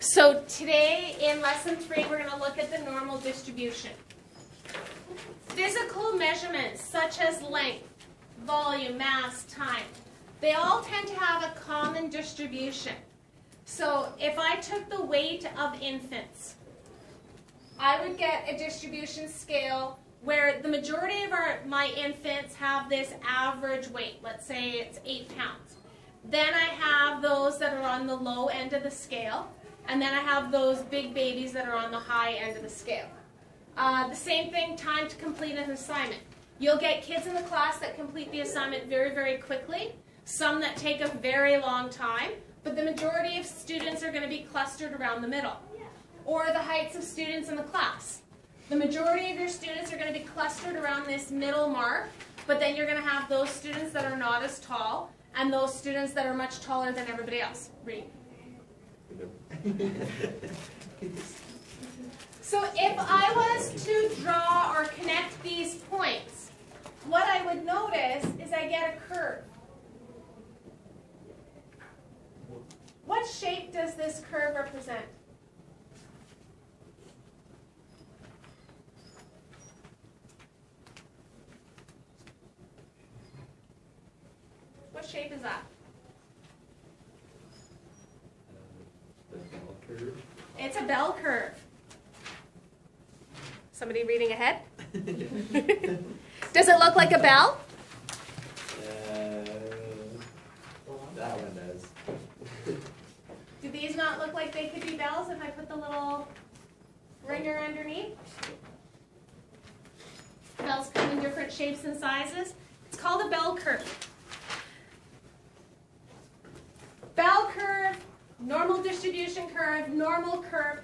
So today in lesson 3, we're going to look at the normal distribution. Physical measurements such as length, volume, mass, time, they all tend to have a common distribution. So if I took the weight of infants, I would get a distribution scale where the majority of my infants have this average weight. Let's say it's 8 pounds. Then I have those that are on the low end of the scale, and then I have those big babies that are on the high end of the scale. The same thing, time to complete an assignment. You'll get kids in the class that complete the assignment very, very quickly, some that take a very long time, but the majority of students are going to be clustered around the middle. Or the heights of students in the class. The majority of your students are going to be clustered around this middle mark, but then you're going to have those students that are not as tall, and those students that are much taller than everybody else. Read. So if I was to draw or connect these points, what I would notice is I get a curve. What shape does this curve represent? What shape is that? It's a bell curve. Somebody reading ahead? Does it look like a bell? That one does. Do these not look like they could be bells if I put the little ringer underneath? Bells come in different shapes and sizes. It's called a bell curve. Bell curve, normal distribution curve, normal curve.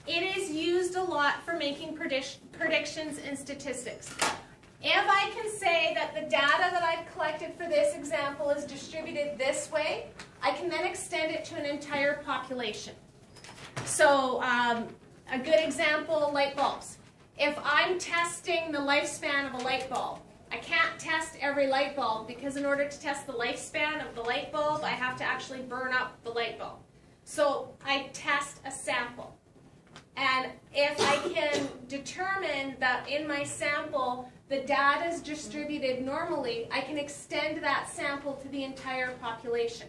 It is used a lot for making predictions in statistics. If I can say that the data that I've collected for this example is distributed this way, I can then extend it to an entire population. So a good example, light bulbs. If I'm testing the lifespan of a light bulb, I can't test every light bulb because in order to test the lifespan of the light bulb, I have to actually burn up the light bulb. So I test a sample. And if I can determine that in my sample the data is distributed normally, I can extend that sample to the entire population.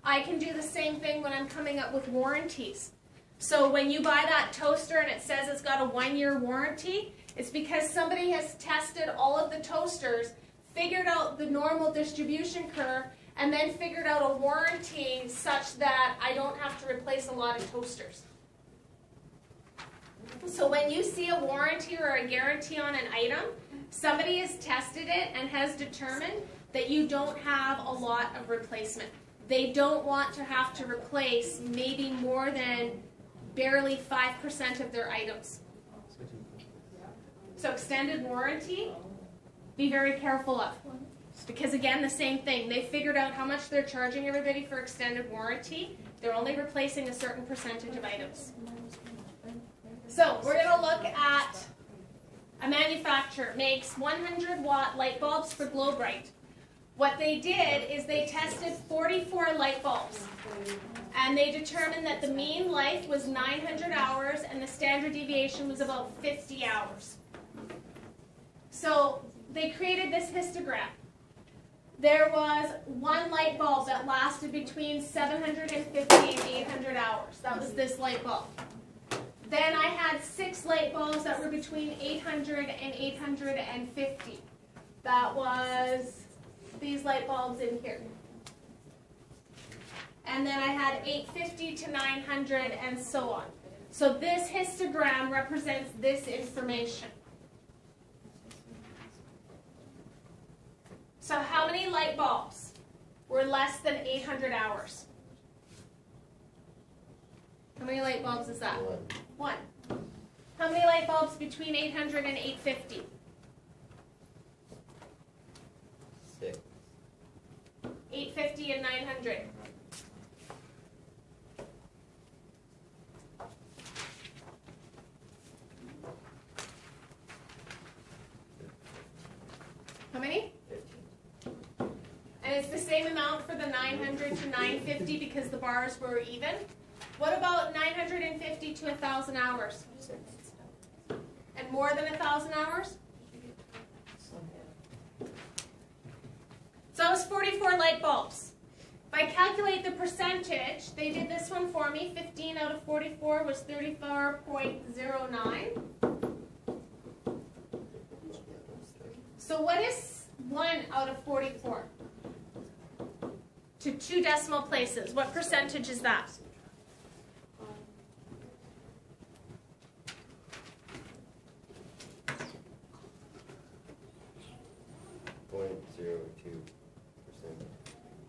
I can do the same thing when I'm coming up with warranties. So when you buy that toaster and it says it's got a 1-year warranty, it's because somebody has tested all of the toasters, figured out the normal distribution curve, and then figured out a warranty such that I don't have to replace a lot of toasters. So when you see a warranty or a guarantee on an item, somebody has tested it and has determined that you don't have a lot of replacement. They don't want to have to replace maybe more than barely 5% of their items. So extended warranty, be very careful of. Because again, the same thing. They figured out how much they're charging everybody for extended warranty. They're only replacing a certain percentage of items. So we're going to look at a manufacturer makes 100-watt light bulbs for Glow-Brite. What they did is they tested 44 light bulbs. And they determined that the mean life was 900 hours and the standard deviation was about 50 hours. So they created this histogram. There was one light bulb that lasted between 750 and 800 hours. That was this light bulb. Then I had 6 light bulbs that were between 800 and 850. That was these light bulbs in here. And then I had 850 to 900 and so on. So this histogram represents this information. So how many light bulbs were less than 800 hours? How many light bulbs is that? 1. How many light bulbs between 800 and 850? 6. 850 and 900. How many? 15. And it's the same amount for the 900 to 950 because the bars were even. What about 950 50 to 1,000 hours? And more than 1,000 hours? So that was 44 light bulbs. If I calculate the percentage, they did this one for me. 15 out of 44 was 34.09. So what is 1 out of 44? To 2 decimal places. What percentage is that?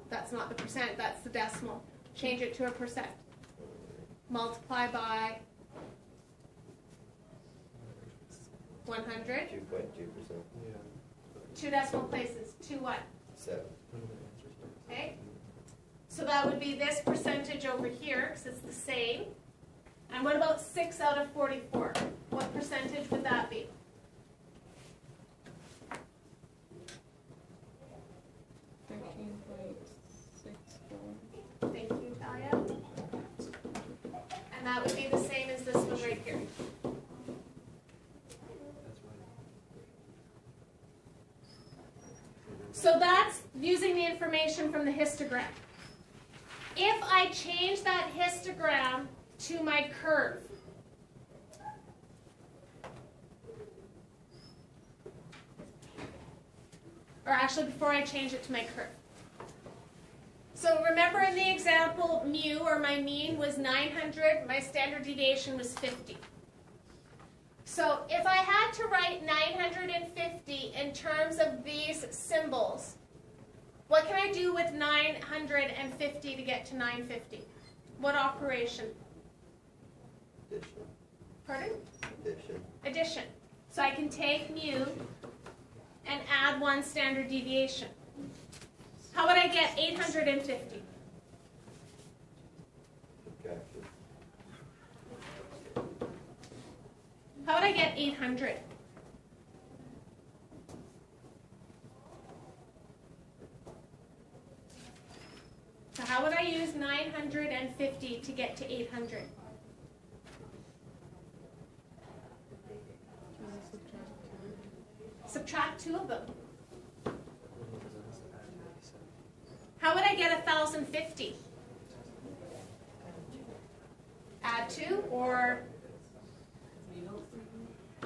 That's not the percent, that's the decimal. Change it to a percent. Multiply by 100. 2.2%. 2 decimal places. 2 what? 7. Okay. So that would be this percentage over here, because it's the same. And what about 6 out of 44? What percentage would that be? Thank you, Talia. And that would be the same as this one right here. So that's using the information from the histogram. If I change that histogram to my curve, or actually before I change it to my curve. So remember in the example, mu, or my mean, was 900, my standard deviation was 50. So if I had to write 950 in terms of these symbols, what can I do with 950 to get to 950? What operation? Addition. Pardon? Addition. Addition. So I can take mu and add 1 standard deviation. How would I get 850? Subtraction. How would I get 800? So how would I use 950 to get to 800? Subtract 2 of them. How would I get 1,050? Add 2, or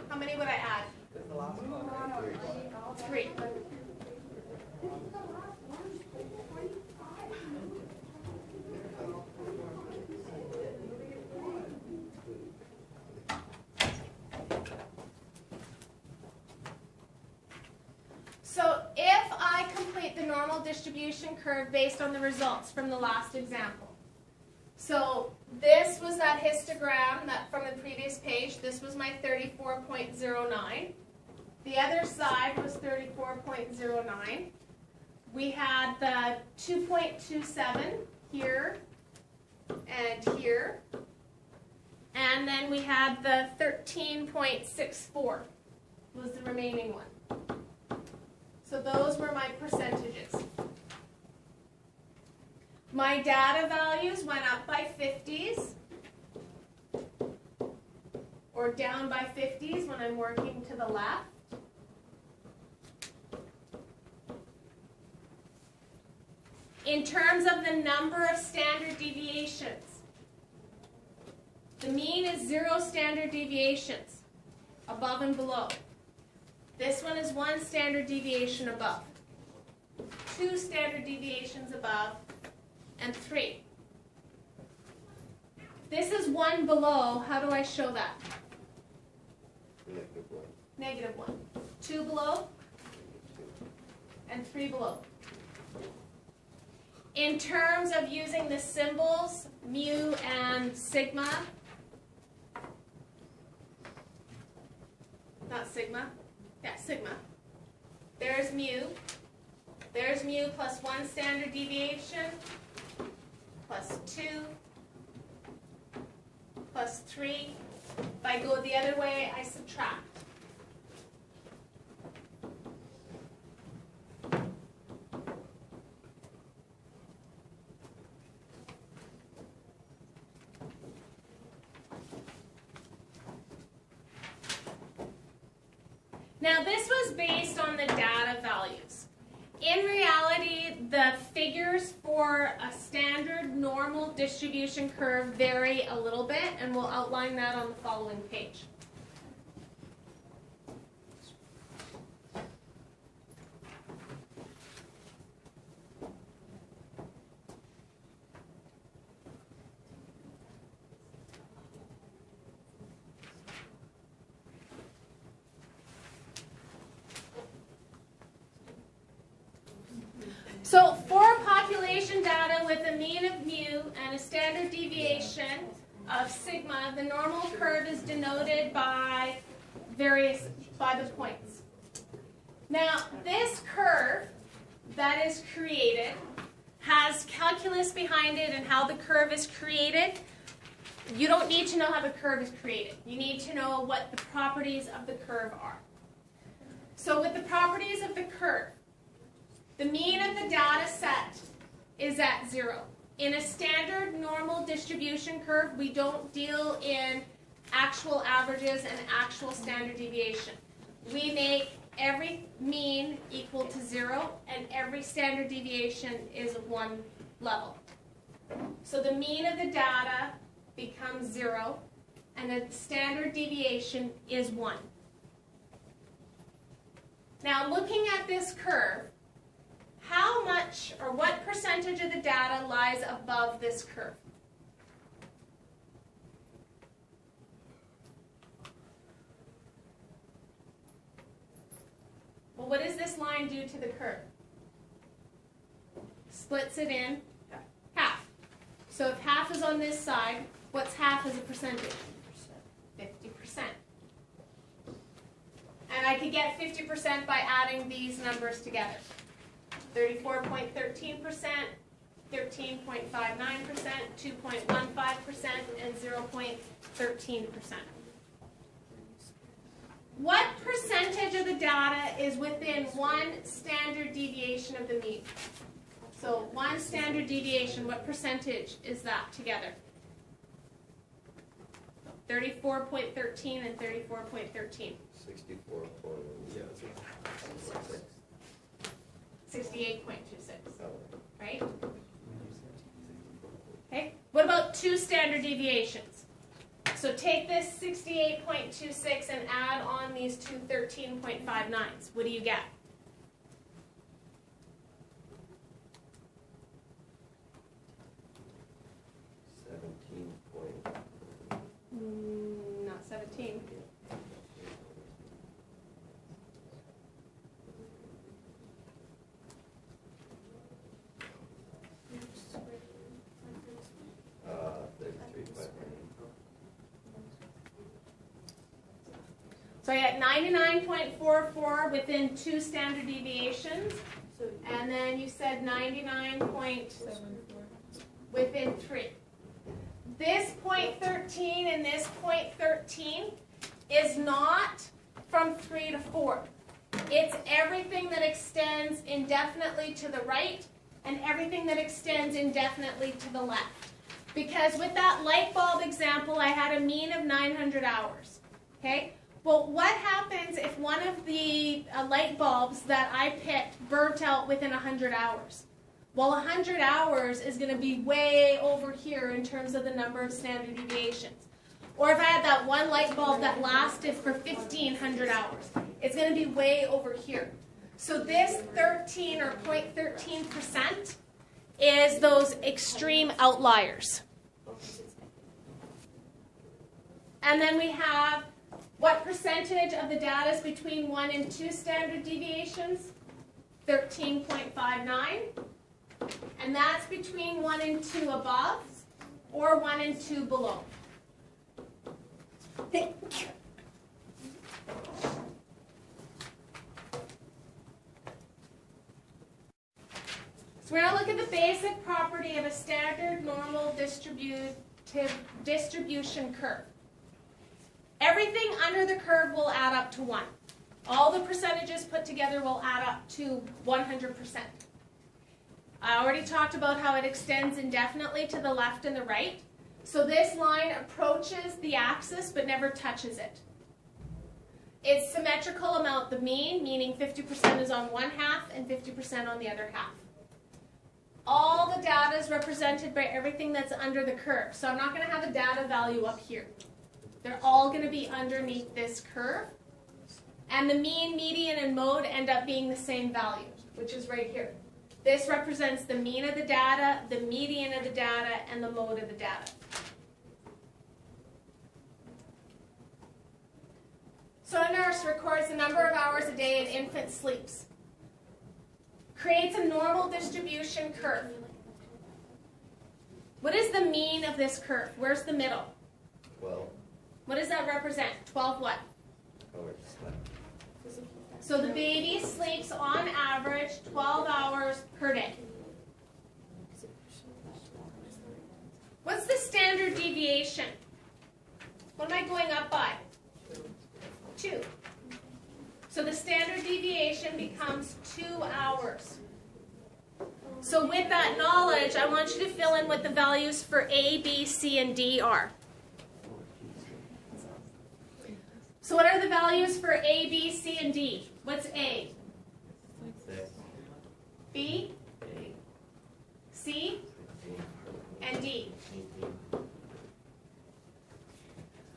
how many would I add? 3. So if I complete the normal distribution curve based on the results from the last example. So this was that histogram that from the previous page. This was my 34.09. The other side was 34.09. We had the 2.27 here and here. And then we had the 13.64 was the remaining one. So those were my percentages. My data values went up by 50s or down by 50s when I'm working to the left. In terms of the number of standard deviations, the mean is 0 standard deviations above and below. This one is 1 standard deviation above, 2 standard deviations above, and 3. This is 1 below. How do I show that? -1. -1. 2 below, and 3 below. In terms of using the symbols, mu and sigma, not sigma, yeah, sigma. There's mu. There's mu plus 1 standard deviation, plus 2, plus 3. If I go the other way, I subtract. Now this was based on the data values. In reality, the figures for a standard normal distribution curve vary a little bit, and we'll outline that on the following page. So for population data with a mean of mu and a standard deviation of sigma, the normal curve is denoted by the points. Now this curve that is created has calculus behind it and how the curve is created. You don't need to know how the curve is created. You need to know what the properties of the curve are. So with the properties of the curve, the mean of the data set is at 0. In a standard normal distribution curve, we don't deal in actual averages and actual standard deviation. We make every mean equal to 0, and every standard deviation is 1 level. So the mean of the data becomes 0, and the standard deviation is 1. Now looking at this curve, how much or what percentage of the data lies above this curve? Well, what does this line do to the curve? Splits it in half. So if half is on this side, what's half as a percentage? 50%. And I could get 50% by adding these numbers together. 34.13%, 13.59%, 2.15%, and 0.13%. What percentage of the data is within 1 standard deviation of the mean? So 1 standard deviation, what percentage is that together? 34.13 and 34.13. 64. Yeah. 68.26, right? Okay, what about 2 standard deviations? So take this 68.26 and add on these two 13.59s. What do you get? Not 17. So I got 99.44 within 2 standard deviations, and then you said 99.74 within 3. This 0.13 and this 0.13 is not from 3 to 4. It's everything that extends indefinitely to the right and everything that extends indefinitely to the left. Because with that light bulb example, I had a mean of 900 hours. Okay? Well, what happens if one of the light bulbs that I picked burnt out within 100 hours? Well, 100 hours is going to be way over here in terms of the number of standard deviations. Or if I had that one light bulb that lasted for 1,500 hours, it's going to be way over here. So this 13 or 0.13% is those extreme outliers. And then we have what percentage of the data is between 1 and 2 standard deviations? 13.59. And that's between 1 and 2 above or 1 and 2 below. So we're going to look at the basic property of a standard normal distribution curve. Everything under the curve will add up to 1. All the percentages put together will add up to 100%. I already talked about how it extends indefinitely to the left and the right. So this line approaches the axis but never touches it. It's symmetrical amount, the mean, meaning 50% is on one half and 50% on the other half. All the data is represented by everything that's under the curve. So I'm not going to have a data value up here. They're all going to be underneath this curve. And the mean, median, and mode end up being the same value, which is right here. This represents the mean of the data, the median of the data, and the mode of the data. So a nurse records the number of hours a day an infant sleeps. Creates a normal distribution curve. What is the mean of this curve? Where's the middle? 12 What does that represent? 12 what? hours slept. So the baby sleeps on average 12 hours per day. What's the standard deviation? What am I going up by? 2. So the standard deviation becomes 2 hours. So with that knowledge, I want you to fill in what the values for A, B, C, and D are. So what are the values for A, B, C, and D? What's A? 6, B, 8, C, 16, and D. 18.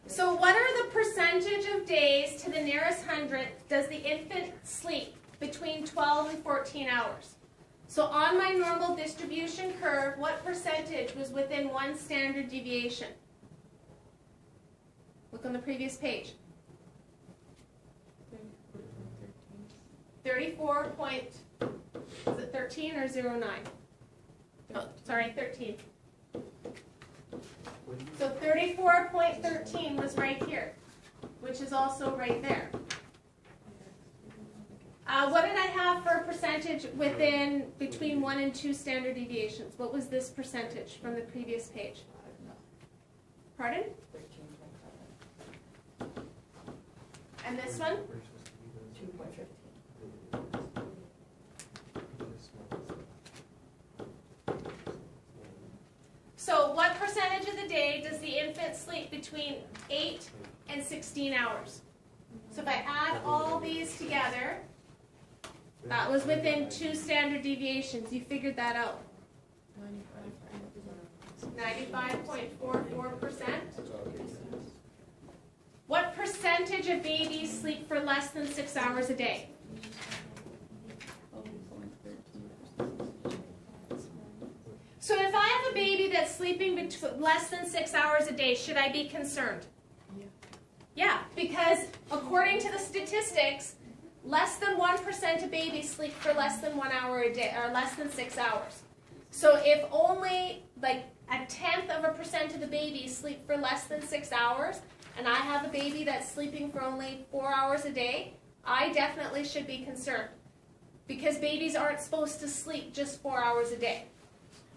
So what are the percentage of days to the nearest hundredth does the infant sleep between 12 and 14 hours? So on my normal distribution curve, what percentage was within one standard deviation? Look on the previous page. 34 point, is it 13 or 09? Oh, sorry, 13. So 34.13 was right here, which is also right there. What did I have for a percentage within between 1 and 2 standard deviations? What was this percentage from the previous page? Pardon? And this one? 2.15. So what percentage of the day does the infant sleep between 8 and 16 hours? So if I add all these together, that was within 2 standard deviations. You figured that out. 95.44%. What percentage of babies sleep for less than 6 hours a day? So if I have a baby that's sleeping less than 6 hours a day, should I be concerned? Yeah, because according to the statistics, less than 1% of babies sleep for less than 1 hour a day, or less than 6 hours. So if only like 0.1% of the babies sleep for less than 6 hours, and I have a baby that's sleeping for only 4 hours a day, I definitely should be concerned. Because babies aren't supposed to sleep just 4 hours a day.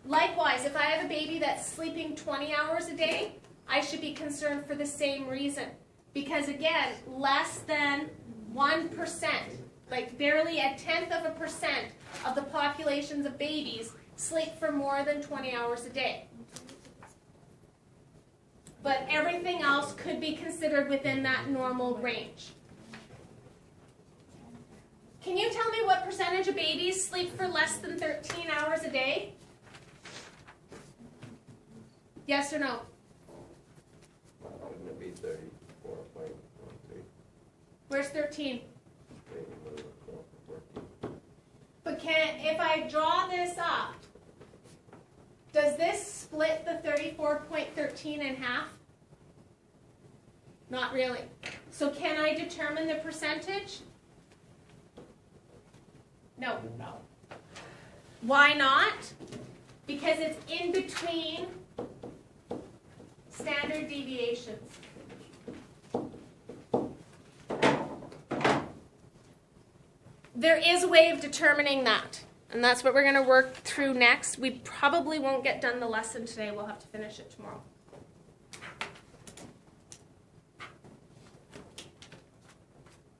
Likewise, if I have a baby that's sleeping 20 hours a day, I should be concerned for the same reason. Because again, less than 1%, like barely 0.1% of the populations of babies sleep for more than 20 hours a day. But everything else could be considered within that normal range. Can you tell me what percentage of babies sleep for less than 13 hours a day? Yes or no? Wouldn't it be 34.13? Where's 13? Maybe a little bit more, 14. But if I draw this up, does this split the 34.13 in half? Not really. So can I determine the percentage? No. No. Why not? Because it's in between standard deviations. There is a way of determining that, and that's what we're going to work through next. We probably won't get done the lesson today. We'll have to finish it tomorrow.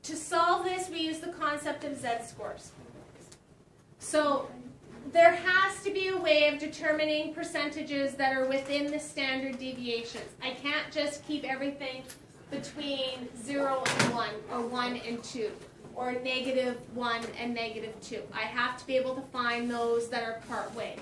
To solve this, we use the concept of z-scores. So there has to be a way of determining percentages that are within the standard deviations. I can't just keep everything between 0 and 1, or 1 and 2, or -1 and -2. I have to be able to find those that are part way.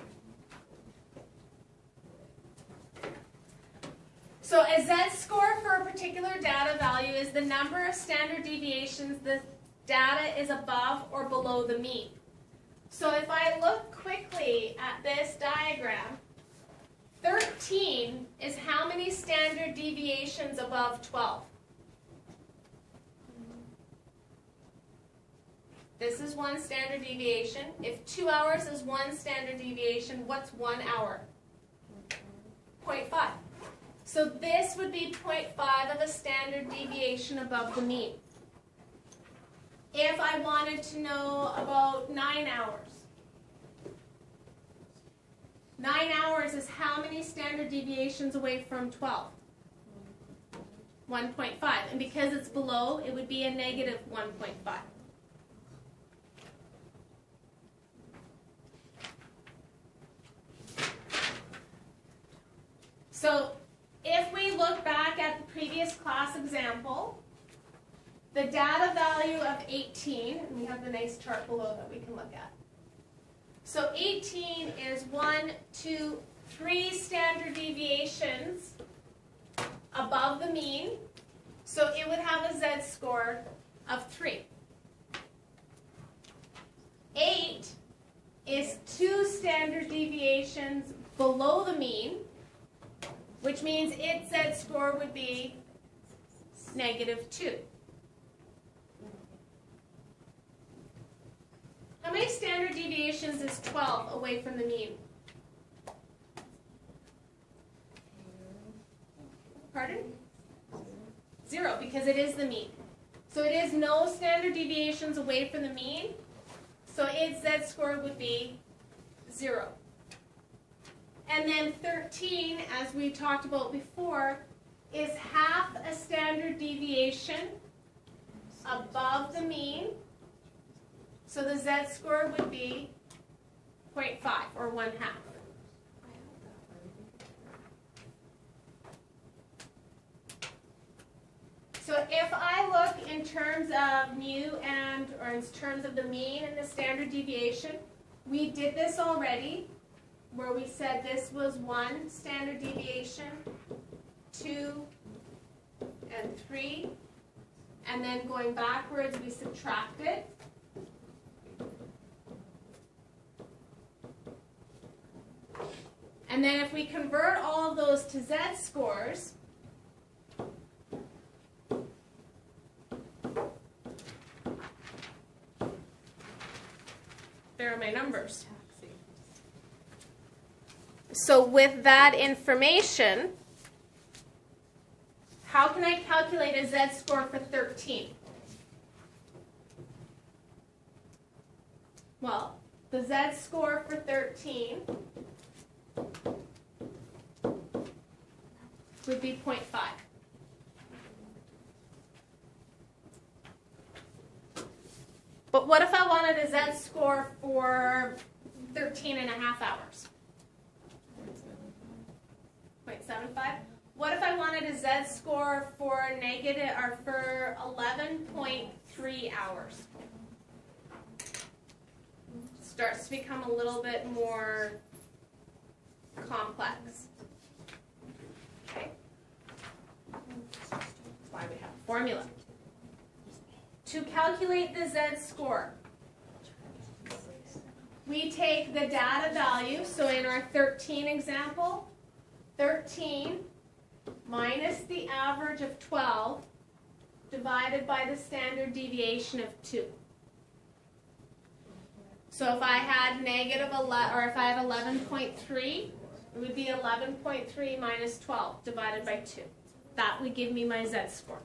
So a z-score for a particular data value is the number of standard deviations the data is above or below the mean. So if I look quickly at this diagram, 13 is how many standard deviations above 12? This is one standard deviation. If 2 hours is one standard deviation, what's 1 hour? 0.5. So this would be 0.5 of a standard deviation above the mean. If I wanted to know about 9 hours, 9 hours is how many standard deviations away from 12? 1.5. And because it's below, it would be a -1.5. So if we look back at the previous class example, the data value of 18, and we have the nice chart below that we can look at. So 18 is 1, 2, 3 standard deviations above the mean. So it would have a z-score of 3. 8 is 2 standard deviations below the mean, which means its z-score would be -2. How many standard deviations is 12 away from the mean? Pardon? 0, because it is the mean. So it is no standard deviations away from the mean, so its z-score would be 0. And then 13, as we talked about before, is half a standard deviation above the mean. So the z-score would be 0.5, or 1/2. So if I look in terms of mu or in terms of the mean and the standard deviation, we did this already, where we said this was 1 standard deviation, 2, and 3, and then going backwards we subtracted. And then if we convert all of those to z-scores, there are my numbers. So with that information, how can I calculate a z-score for 13? Well, the z-score for 13 would be 0.5. But what if I wanted a z-score for 13.5 hours? 0.75. What if I wanted a z-score for for 11.3 hours? Starts to become a little bit more complex. Okay. That's why we have a formula. To calculate the z-score, we take the data value, so in our 13 example, 13 minus the average of 12 divided by the standard deviation of 2. So if I had if I had 11.3, it would be 11.3 minus 12 divided by 2. That would give me my z-score.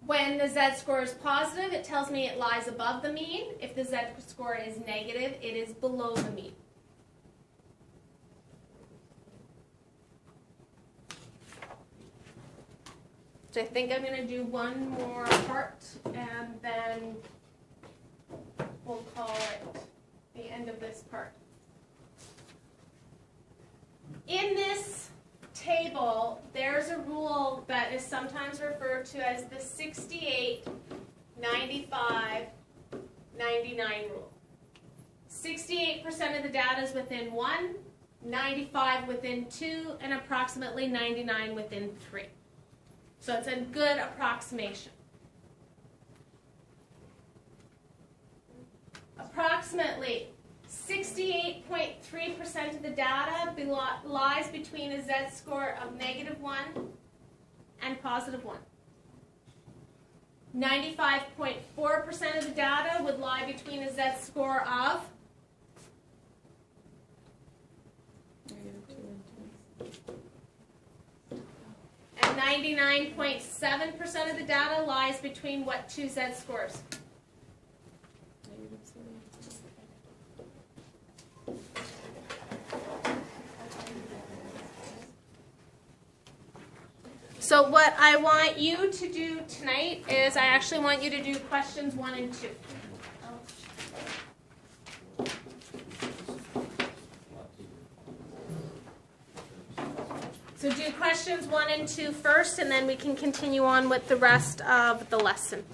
When the z-score is positive, it tells me it lies above the mean. If the z-score is negative, it is below the mean. So I think I'm going to do one more part, and then we'll call it the end of this part. In this table, there's a rule that is sometimes referred to as the 68, 95, 99 rule. 68% of the data is within 1, 95 within 2, and approximately 99 within 3. So it's a good approximation. Approximately 68.3% of the data lies between a z-score of -1 and +1. 95.4% of the data would lie between a z-score of and 99.7% of the data lies between what two z-scores? So what I want you to do tonight is I actually want you to do questions 1 and 2. So do questions 1 and 2 first, and then we can continue on with the rest of the lesson.